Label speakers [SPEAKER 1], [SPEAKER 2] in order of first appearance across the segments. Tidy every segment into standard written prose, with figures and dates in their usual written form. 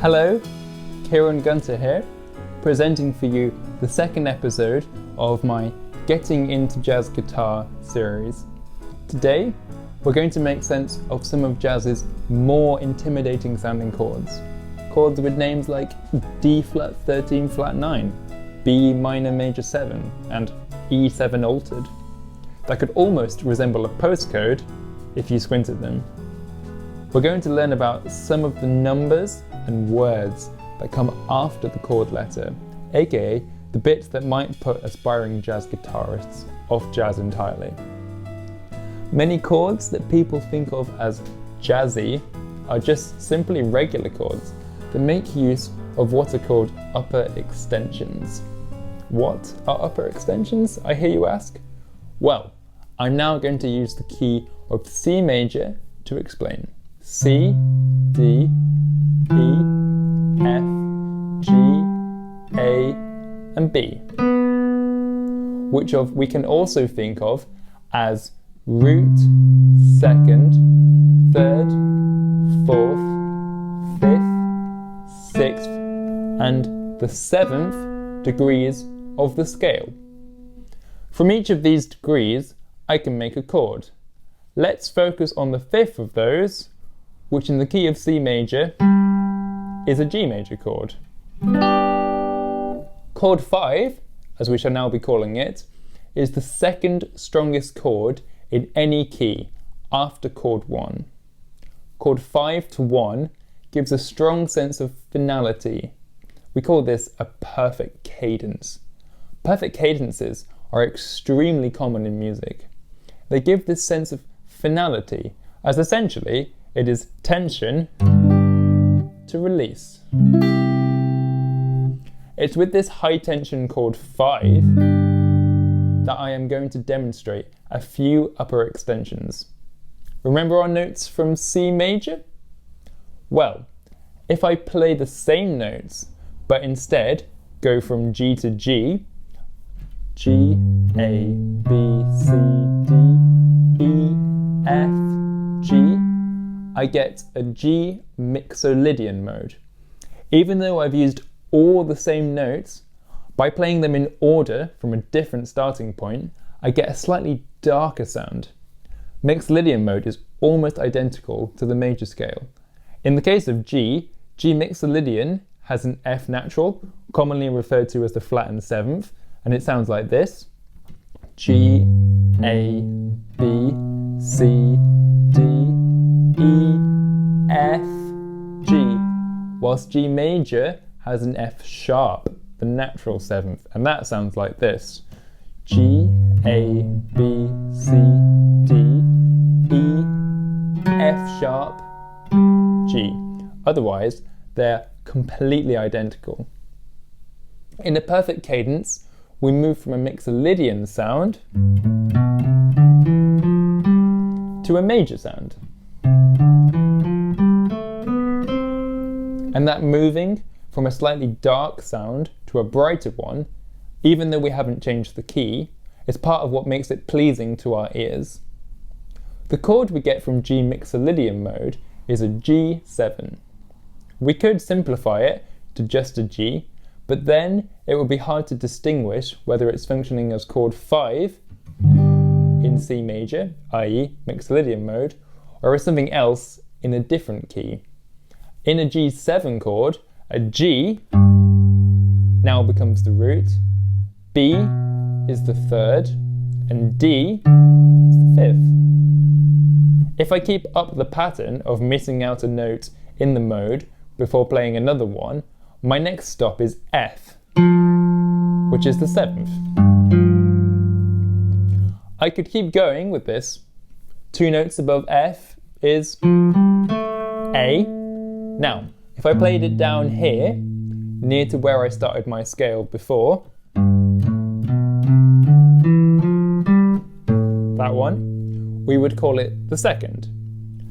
[SPEAKER 1] Hello, Kieran Gunter here, presenting for you the second episode of my Getting into Jazz Guitar series. Today, we're going to make sense of some of jazz's more intimidating sounding chords. Chords with names like D flat 13 flat 9, B minor major 7, and E7 altered, that could almost resemble a postcode if you squint at them. We're going to learn about some of the numbers and words that come after the chord letter, aka the bits that might put aspiring jazz guitarists off jazz entirely. Many chords that people think of as jazzy are just simply regular chords that make use of what are called upper extensions. What are upper extensions, I hear you ask? Well, I'm now going to use the key of C major to explain. C, D, E, F, G, A, and B, which we can also think of as root, second, third, fourth, fifth, sixth, and the seventh degrees of the scale. From each of these degrees, I can make a chord. Let's focus on the fifth of those, which in the key of C major is a G major chord. Chord 5, as we shall now be calling it, is the second strongest chord in any key after chord 1. Chord 5 to 1 gives a strong sense of finality. We call this a perfect cadence. Perfect cadences are extremely common in music. They give this sense of finality, as essentially it is tension to release. It's with this high tension chord 5 that I am going to demonstrate a few upper extensions. Remember our notes from C major? Well, if I play the same notes, but instead go from G to G, G, A, B, C, D, E, F, G, I get a G mixolydian mode. Even though I've used all the same notes, by playing them in order from a different starting point, I get a slightly darker sound. Mixolydian mode is almost identical to the major scale. In the case of G, G mixolydian has an F natural, commonly referred to as the flattened seventh, and it sounds like this: G, A, B, C, D, E, F, G, whilst G major has an F sharp, the natural seventh, and that sounds like this: G, A, B, C, D, E, F sharp, G. Otherwise, they're completely identical. In a perfect cadence, we move from a mixolydian sound to a major sound. And that moving from a slightly dark sound to a brighter one, even though we haven't changed the key, is part of what makes it pleasing to our ears. The chord we get from G mixolydian mode is a G7. We could simplify it to just a G, but then it would be hard to distinguish whether it's functioning as chord 5 in C major, i.e. mixolydian mode, or as something else in a different key. In a G7 chord, a G now becomes the root, B is the third, and D is the fifth. If I keep up the pattern of missing out a note in the mode before playing another one, my next stop is F, which is the seventh. I could keep going with this. 2 notes above F is A. Now, if I played it down here, near to where I started my scale before, that one, we would call it the second.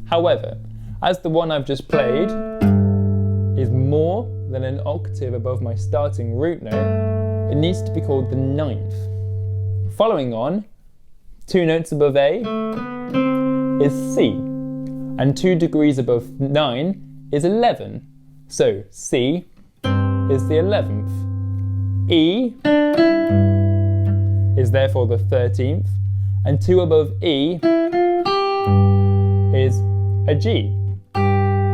[SPEAKER 1] However, as the one I've just played is more than an octave above my starting root note, it needs to be called the ninth. Following on, 2 notes above A is C, and 2 degrees above 9 is 11. So C is the 11th. E is therefore the 13th, and 2 above E is a G,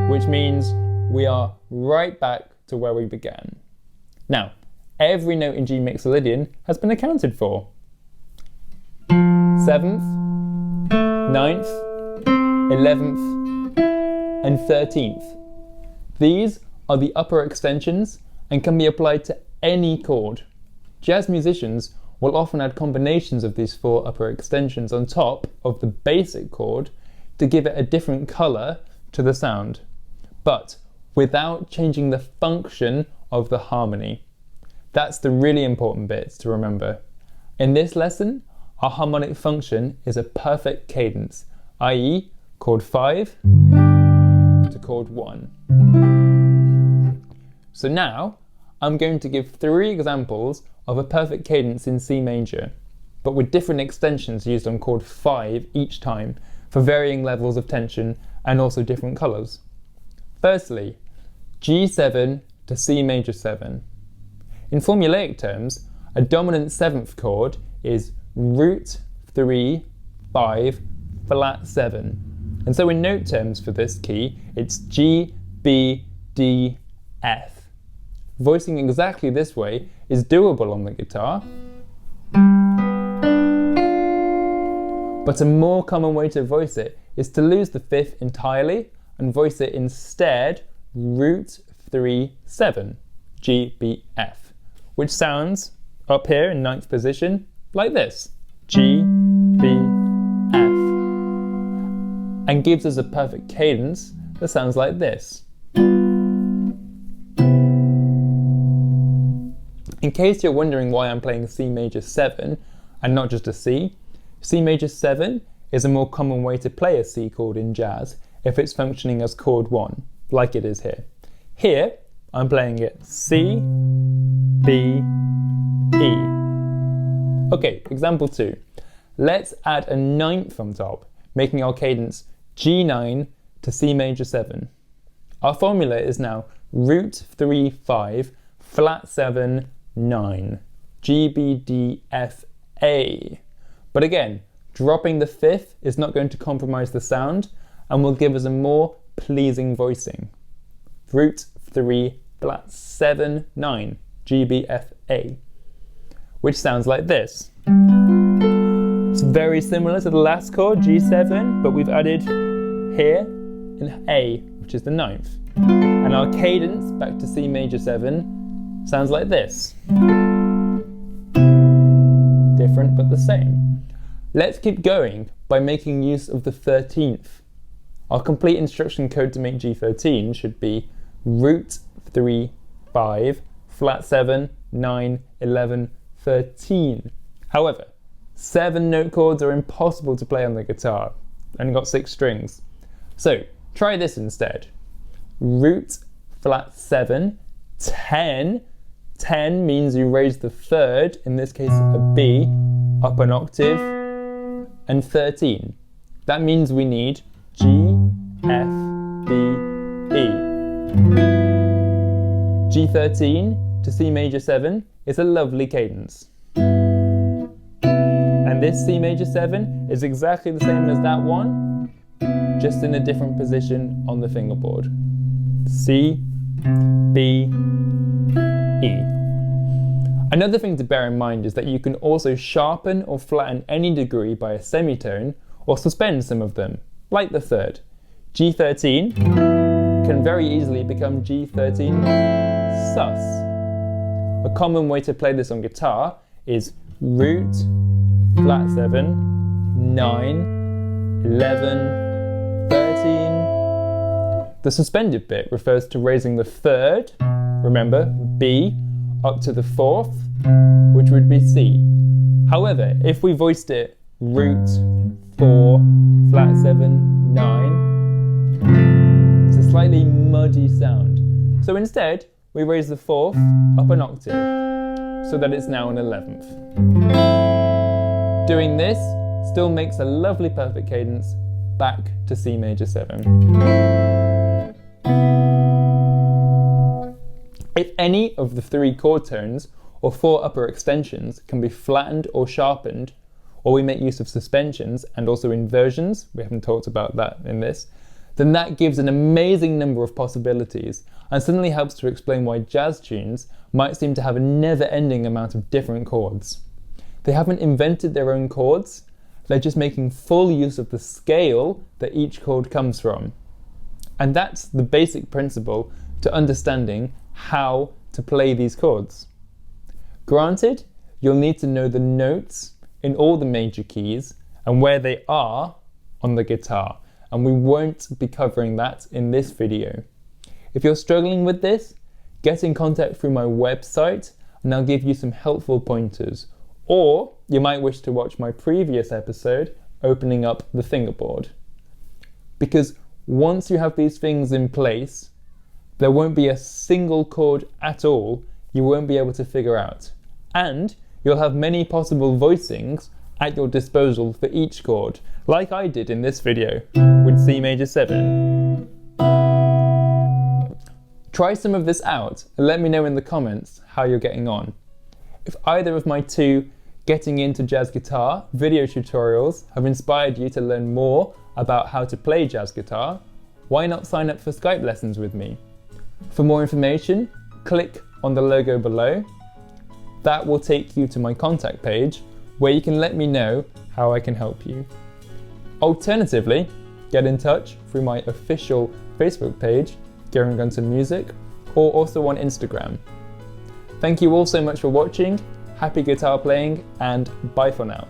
[SPEAKER 1] which means we are right back to where we began. Now, every note in G Mixolydian has been accounted for. 7th, 9th, 11th, and 13th. These are the upper extensions and can be applied to any chord. Jazz musicians will often add combinations of these 4 upper extensions on top of the basic chord to give it a different colour to the sound, but without changing the function of the harmony. That's the really important bit to remember. In this lesson, our harmonic function is a perfect cadence, i.e. chord 5 to chord 1. So now, I'm going to give 3 examples of a perfect cadence in C major, but with different extensions used on chord 5 each time for varying levels of tension and also different colours. Firstly, G7 to C major 7. In formulaic terms, a dominant 7th chord is root 3, 5, flat 7. And so in note terms for this key, it's G, B, D, F. Voicing exactly this way is doable on the guitar, but a more common way to voice it is to lose the 5th entirely and voice it instead root 3, 7, G, B, F, which sounds up here in 9th position like this, G, B, F, and gives us a perfect cadence that sounds like this. In case you're wondering why I'm playing C major 7 and not just a C, C major 7 is a more common way to play a C chord in jazz if it's functioning as chord 1, like it is here. Here, I'm playing it C, B, E. Okay, example 2. Let's add a 9th on top, making our cadence G9 to C major 7. Our formula is now root 3, 5, flat 7, 9, G, B, D, F, A. But again, dropping the 5th is not going to compromise the sound and will give us a more pleasing voicing. Root 3, flat 7, 9, G, B, F, A, which sounds like this. It's very similar to the last chord, G7, but we've added here an A, which is the 9th. And our cadence back to C major 7 sounds like this. Different but the same. Let's keep going by making use of the 13th. Our complete instruction code to make G13 should be root 3, 5, flat 7, 9, 11, 13. However, 7 note chords are impossible to play on the guitar. Only got 6 strings. So try this instead. Root, flat 7, 10. 10 means you raise the 3rd, in this case a B, up an octave, and 13. That means we need G, F, B, E. G13 to C major 7 is a lovely cadence. And this C major 7 is exactly the same as that one, just in a different position on the fingerboard. C, B, E. Another thing to bear in mind is that you can also sharpen or flatten any degree by a semitone or suspend some of them, like the 3rd. G13 can very easily become G13 sus. A common way to play this on guitar is root, flat 7, 9, 11, 13. The suspended bit refers to raising the 3rd, remember, B, up to the 4th, which would be C. However, if we voiced it root, 4, flat 7, 9, it's a slightly muddy sound. So instead, we raise the 4th up an octave, so that it's now an 11th. Doing this still makes a lovely perfect cadence back to C major 7. If any of the 3 chord tones or 4 upper extensions can be flattened or sharpened, or we make use of suspensions and also inversions, we haven't talked about that in this, then that gives an amazing number of possibilities and suddenly helps to explain why jazz tunes might seem to have a never-ending amount of different chords. They haven't invented their own chords, they're just making full use of the scale that each chord comes from. And that's the basic principle to understanding how to play these chords. Granted, you'll need to know the notes in all the major keys and where they are on the guitar, and we won't be covering that in this video. If you're struggling with this, get in contact through my website and I'll give you some helpful pointers. Or you might wish to watch my previous episode, Opening Up the Fingerboard. Because once you have these things in place, there won't be a single chord at all you won't be able to figure out. And you'll have many possible voicings at your disposal for each chord, like I did in this video with C major 7. Try some of this out and let me know in the comments how you're getting on. If either of my 2 Getting into Jazz Guitar video tutorials have inspired you to learn more about how to play jazz guitar, why not sign up for Skype lessons with me? For more information, click on the logo below. That will take you to my contact page where you can let me know how I can help you. Alternatively, get in touch through my official Facebook page, Going Gunter Music, or also on Instagram. Thank you all so much for watching. Happy guitar playing, and bye for now.